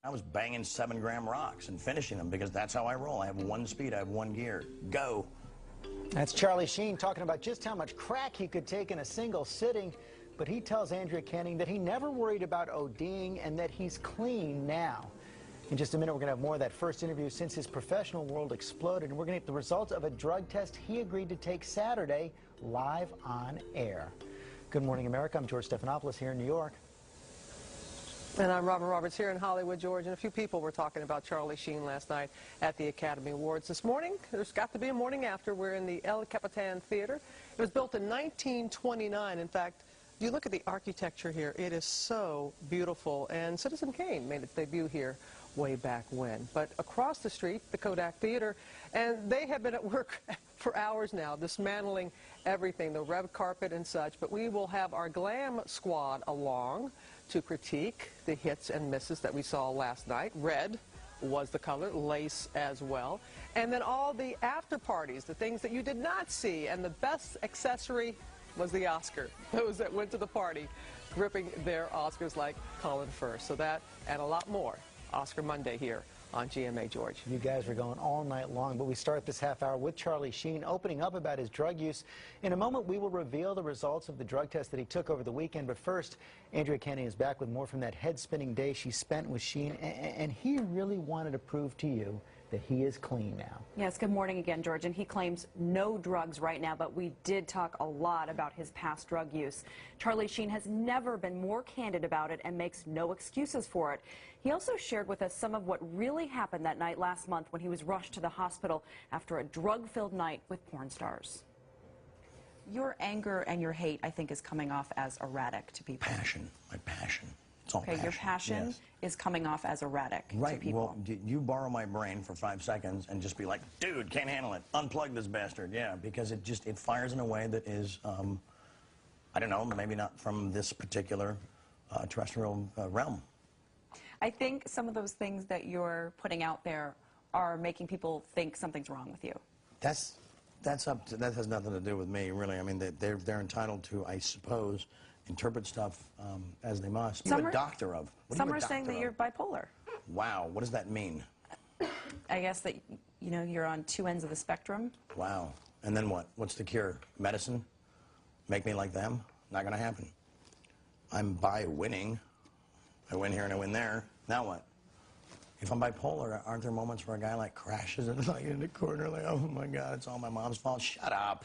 I was banging 7-gram rocks and finishing them because that's how I roll. I have one speed, I have one gear. Go. That's Charlie Sheen talking about just how much crack he could take in a single sitting. But he tells Andrea Canning that he never worried about ODing and that he's clean now. In just a minute, we're going to have more of that first interview since his professional world exploded. And we're going to get the results of a drug test he agreed to take Saturday live on air. Good morning, America. I'm George Stephanopoulos here in New York. And I'm Robin Roberts here in Hollywood, George. And a few people were talking about Charlie Sheen last night at the Academy Awards. This morning, there's got to be a morning after. We're in the El Capitan Theater. It was built in 1929. In fact, you look at the architecture here, it is so beautiful. And Citizen Kane made its debut here way back when. But across the street, the Kodak Theater, and they have been at work for hours now, dismantling everything, the red carpet and such. But we will have our glam squad along to critique the hits and misses that we saw last night. Red was the color, lace as well. And then all the after parties, the things that you did not see, and the best accessory was the Oscar. Those that went to the party gripping their Oscars like Colin Firth. So that and a lot more. Oscar Monday here on GMA, George. You guys were going all night long, but we start this half hour with Charlie Sheen opening up about his drug use. In a moment, we will reveal the results of the drug test that he took over the weekend. But first, Andrea Canning is back with more from that head-spinning day she spent with Sheen. And he really wanted to prove to you that he is clean now. Yes, good morning again, George. And he claims no drugs right now, but we did talk a lot about his past drug use. Charlie Sheen has never been more candid about it and makes no excuses for it. He also shared with us some of what really happened that night last month when he was rushed to the hospital after a drug-filled night with porn stars. Your anger and your hate, I think, is coming off as erratic to people. Passion, my passion. It's all okay, your passion yes. is coming off as erratic to people. Well, you borrow my brain for 5 seconds and just be like, dude, can't handle it. Unplug this bastard. Yeah, because it fires in a way that is, I don't know, maybe not from this particular terrestrial realm. I think some of those things that you're putting out there are making people think something's wrong with you. That has nothing to do with me, really. I mean, they're entitled to, I suppose, interpret stuff as they must. What are you a doctor of? Some are saying that you're bipolar. Wow, what does that mean? I guess that, you know, you're on 2 ends of the spectrum. Wow. And then what? What's the cure? Medicine? Make me like them? Not going to happen. I'm bi-winning. I win here and I win there. Now what? If I'm bipolar, aren't there moments where a guy like crashes and like in the corner like, oh my God, it's all my mom's fault? Shut up.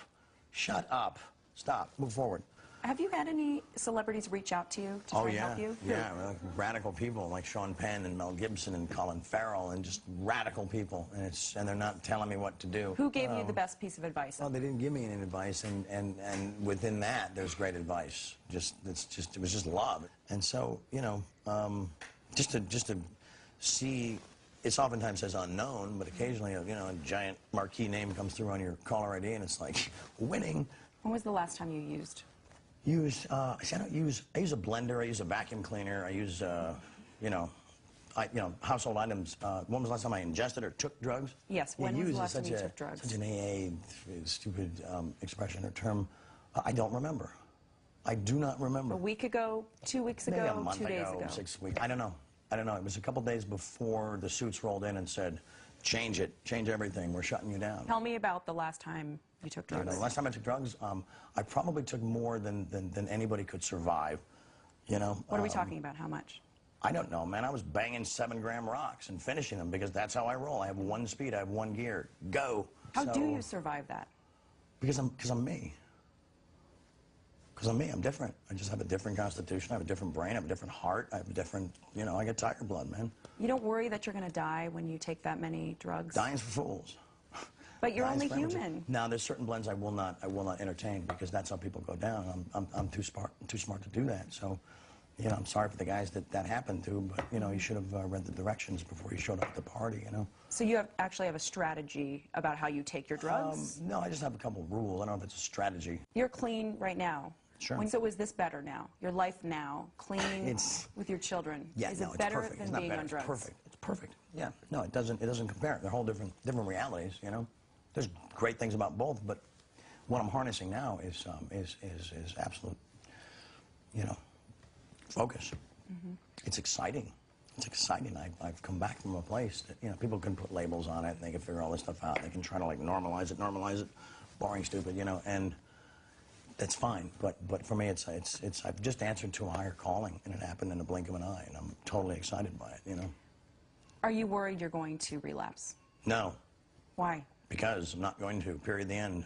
Shut up. Stop. Move forward. Have you had any celebrities reach out to you to try and help you? Yeah, like radical people like Sean Penn and Mel Gibson and Colin Farrell and just radical people, and they're not telling me what to do. Who gave you the best piece of advice? Well, they didn't give me any advice, and within that, there's great advice. It was just love, and so you know, just to see. It's oftentimes says unknown, but occasionally, you know, a giant marquee name comes through on your caller ID, and it's like winning. When was the last time you used? I use a blender, I use a vacuum cleaner, I use household items. When was the last time I ingested or took drugs? Yes, when was the last time you took drugs? Such an AA stupid expression or term. I don't remember. I do not remember. A week ago, 2 weeks ago, maybe a month 2 days ago. 6 weeks. I don't know. It was a couple days before the suits rolled in and said, change it, change everything, we're shutting you down. Tell me about the last time you took drugs. You know, the last time I took drugs, I probably took more than anybody could survive. You know. What are we talking about? How much? I don't know, man. I was banging 7-gram rocks and finishing them because that's how I roll. I have one speed, I have one gear. Go. How do you survive that? Because I'm me. Because I'm me. I'm different. I just have a different constitution. I have a different brain. I have a different heart. I have a different, you know, I get tiger blood, man. You don't worry that you're going to die when you take that many drugs? Dying's for fools. But you're only human. Now, there's certain blends I will not entertain because that's how people go down. I'm too smart to do that. So, you know, I'm sorry for the guys that happened to, but you know, you should have read the directions before you showed up at the party. You know. So you actually have a strategy about how you take your drugs? No, I just have a couple of rules. I don't know if it's a strategy. You're clean right now. Sure. So is this better now? Your life now, clean with your children? Yeah, is it better than being on drugs? It's perfect. It's perfect. Yeah. No, it doesn't compare. They're whole different realities. You know. There's great things about both, but what I'm harnessing now is absolute, you know, focus. Mm-hmm. It's exciting. it's exciting. I've come back from a place that, you know, people can put labels on it and they can figure all this stuff out. They can try to like normalize it, boring, stupid, you know, and that's fine. But for me, it's I've just answered to a higher calling, and it happened in the blink of an eye, and I'm totally excited by it, you know. Are you worried you're going to relapse? No. Why? Because I'm not going to, period, the end.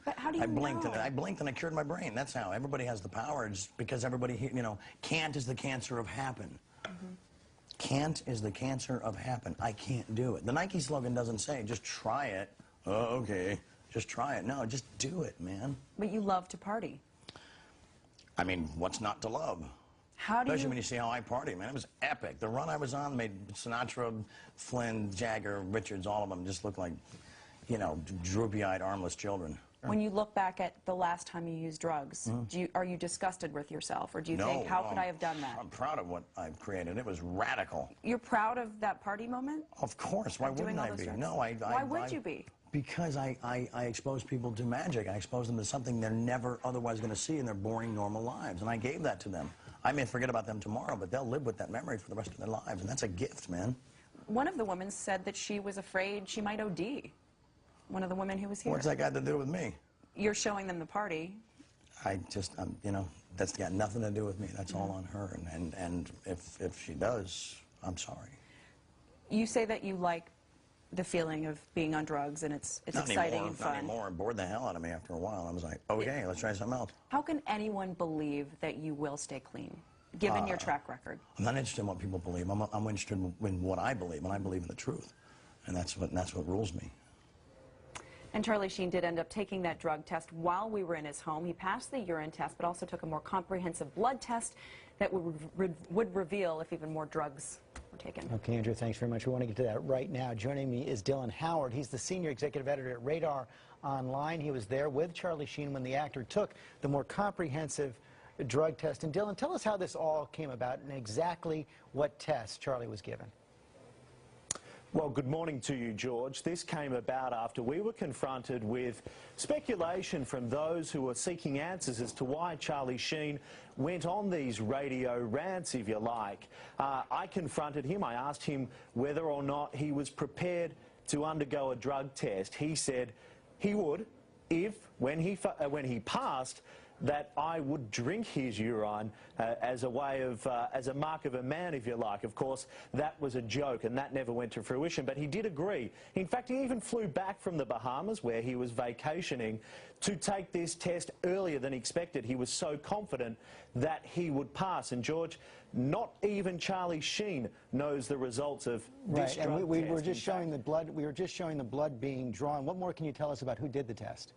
But how do you I blinked know? and I blinked and I cured my brain. That's how. Everybody has the power. It's because everybody, you know, can't is the cancer of happen. Can't is the cancer of happen. I can't do it. The Nike slogan doesn't say, just try it. Oh, okay. Just try it. No, just do it, man. But you love to party. I mean, what's not to love? How do Especially you... when you see how I party, man. It was epic. The run I was on made Sinatra, Flynn, Jagger, Richards, all of them just look like, you know, droopy-eyed, armless children. When you look back at the last time you used drugs, are you disgusted with yourself, or do you think, how could I have done that? I'm proud of what I've created. It was radical. You're proud of that party moment? Of course. Why wouldn't I be? No, Why would you be? Because I expose people to magic. I expose them to something they're never otherwise going to see in their boring, normal lives. And I gave that to them. I may forget about them tomorrow, but they'll live with that memory for the rest of their lives. And that's a gift, man. One of the women said that she was afraid she might OD. One of the women who was here. What's that got to do with me? You're showing them the party. You know, that's got nothing to do with me. That's all on her. And if she does, I'm sorry. You say that you like the feeling of being on drugs, and it's exciting and fun. Not anymore. It bored the hell out of me after a while. I was like, okay, let's try something else. How can anyone believe that you will stay clean, given your track record? I'm not interested in what people believe. I'm interested in what I believe, and I believe in the truth. And that's what rules me. And Charlie Sheen did end up taking that drug test while we were in his home. He passed the urine test, but also took a more comprehensive blood test that would reveal if even more drugs were taken. Okay, Andrew, thanks very much. We want to get to that right now. Joining me is Dylan Howard. He's the senior executive editor at Radar Online. He was there with Charlie Sheen when the actor took the more comprehensive drug test. And Dylan, tell us how this all came about and exactly what test Charlie was given. Well, good morning to you, George. This came about after we were confronted with speculation from those who were seeking answers as to why Charlie Sheen went on these radio rants, if you like. I confronted him. I asked him whether or not he was prepared to undergo a drug test. He said he would if, when he passed, that I would drink his urine as a way of, as a mark of a man, if you like. Of course, that was a joke, and that never went to fruition, but he did agree. In fact, he even flew back from the Bahamas, where he was vacationing, to take this test earlier than expected. He was so confident that he would pass. And, George, not even Charlie Sheen knows the results of this drug test. We were just showing the blood. We were just showing the blood being drawn. What more can you tell us about who did the test?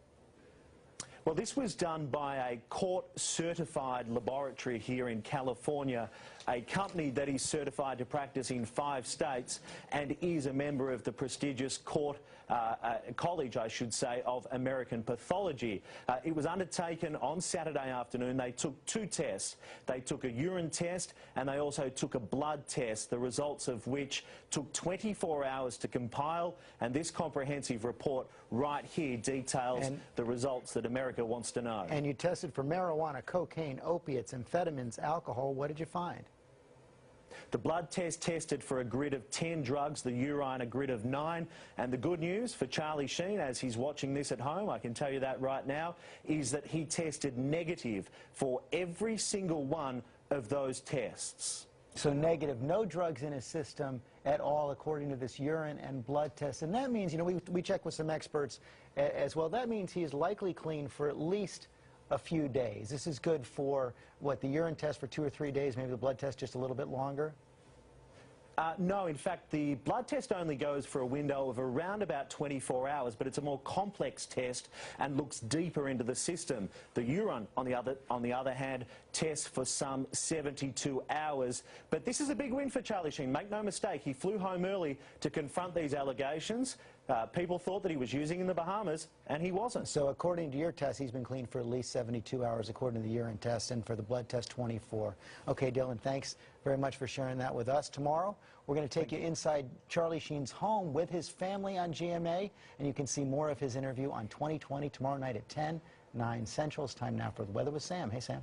Well, this was done by a court-certified laboratory here in California, a company that is certified to practice in 5 states and is a member of the prestigious college, I should say, of American Pathology. It was undertaken on Saturday afternoon. They took 2 tests. They took a urine test and they also took a blood test, the results of which took 24 hours to compile, and this comprehensive report right here details the results that America wants to know. And you tested for marijuana, cocaine, opiates, amphetamines, alcohol. What did you find? The blood test tested for a grid of 10 drugs, the urine a grid of 9. And the good news for Charlie Sheen, as he's watching this at home, I can tell you that right now, is that he tested negative for every single one of those tests. So negative, no drugs in his system at all, according to this urine and blood test. And that means, you know, we checked with some experts as well. That means he is likely clean for at least a few days. This is good for, what, the urine test for 2 or 3 days, maybe the blood test just a little bit longer? No, in fact, the blood test only goes for a window of around about 24 hours, but it's a more complex test and looks deeper into the system. The urine, on the other hand, tests for some 72 hours. But this is a big win for Charlie Sheen. Make no mistake, he flew home early to confront these allegations. People thought that he was using in the Bahamas, and he wasn't. So according to your test, he's been clean for at least 72 hours, according to the urine test, and for the blood test, 24. Okay, Dylan, thanks very much for sharing that with us. Tomorrow, we're going to take you inside Charlie Sheen's home with his family on GMA, and you can see more of his interview on 2020 tomorrow night at 10, 9 Central. It's time now for the weather with Sam. Hey, Sam.